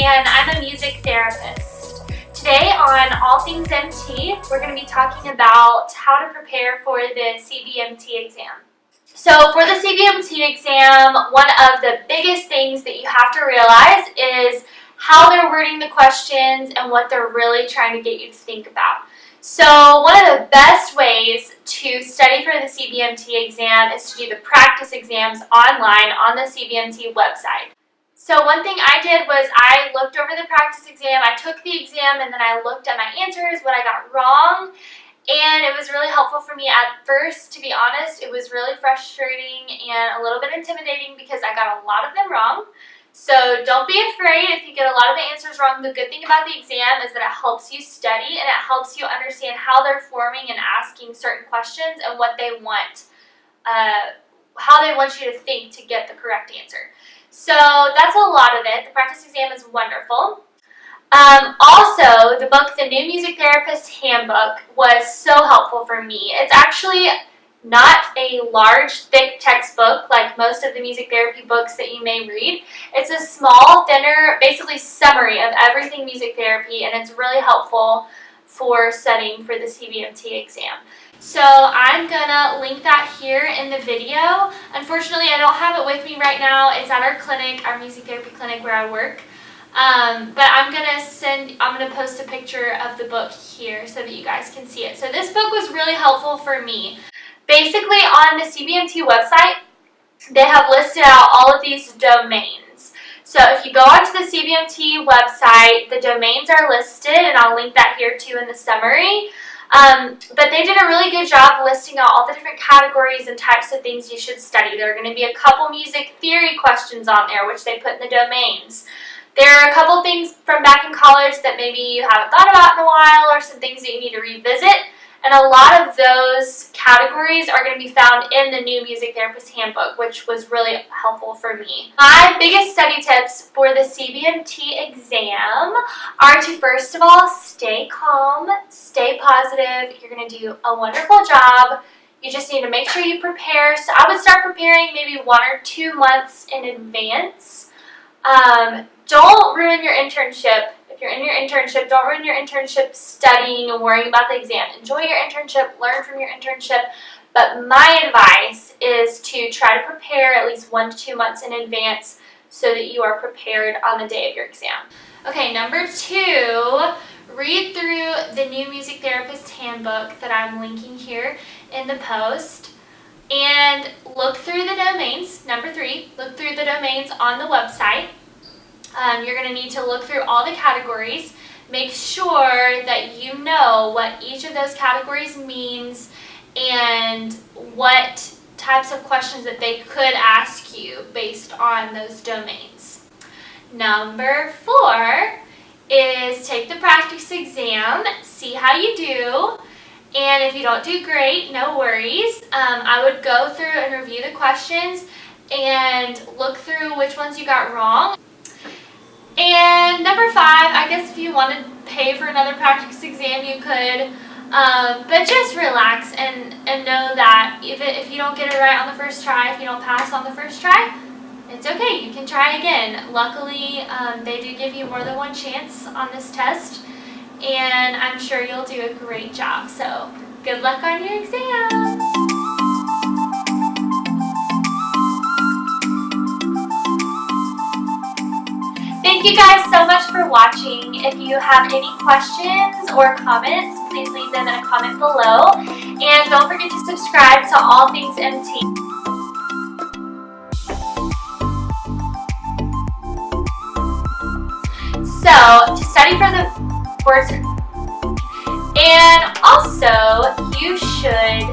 and I'm a music therapist. Today on All Things MT, we're going to be talking about how to prepare for the CBMT exam. So for the CBMT exam, one of the biggest things that you have to realize is how they're wording the questions and what they're really trying to get you to think about. So one of the best ways to study for the CBMT exam is to do the practice exams online on the CBMT website. So one thing I did was I looked over the practice exam, I took the exam, and then I looked at my answers, what I got wrong, and it was really helpful for me at first. To be honest, it was really frustrating and a little bit intimidating because I got a lot of them wrong. So don't be afraid if you get a lot of the answers wrong. The good thing about the exam is that it helps you study and it helps you understand how they're forming and asking certain questions and what they want, how they want you to think to get the correct answer. So that's a lot of it. The practice exam is wonderful. Also, the book, The New Music Therapist Handbook, was so helpful for me. It's actually not a large, thick textbook like most of the music therapy books that you may read. It's a small, thinner, basically summary of everything music therapy, and it's really helpful for studying for the CBMT exam. So I'm gonna link that here in the video. Unfortunately, I don't have it with me right now. It's at our clinic, our music therapy clinic where I work. But I'm gonna post a picture of the book here so that you guys can see it. So this book was really helpful for me. Basically, on the CBMT website, they have listed out all of these domains. So if you go onto the CBMT website, the domains are listed, and I'll link that here too in the summary. But they did a really good job listing out all the different categories and types of things you should study. There are going to be a couple music theory questions on there, which they put in the domains. There are a couple things from back in college that maybe you haven't thought about in a while, or some things that you need to revisit. And a lot of those categories are going to be found in the New Music Therapist Handbook, which was really helpful for me. My biggest study tips for the CBMT exam are to, first of all, stay calm, stay positive. You're going to do a wonderful job. You just need to make sure you prepare. So I would start preparing maybe 1 or 2 months in advance. Don't ruin your internship. If you're in your internship, don't ruin your internship studying and worrying about the exam. Enjoy your internship, learn from your internship. But my advice is to try to prepare at least 1 to 2 months in advance so that you are prepared on the day of your exam. Okay, number 2, read through the New Music Therapist Handbook that I'm linking here in the post. And look through the domains. Number 3, look through the domains on the website. You're going to need to look through all the categories. Make sure that you know what each of those categories means and what types of questions that they could ask you based on those domains. Number 4 is take the practice exam, see how you do, and if you don't do great, no worries. I would go through and review the questions and look through which ones you got wrong. And number 5, I guess if you want to pay for another practice exam, you could. But just relax and know that if you don't get it right on the first try, if you don't pass on the first try, it's okay. You can try again. Luckily, they do give you more than 1 chance on this test, and I'm sure you'll do a great job. So good luck on your exam. Thank you guys so much for watching. If you have any questions or comments, please leave them in a comment below. And don't forget to subscribe to All Things MT. So, to study for the board certificate. And also, you should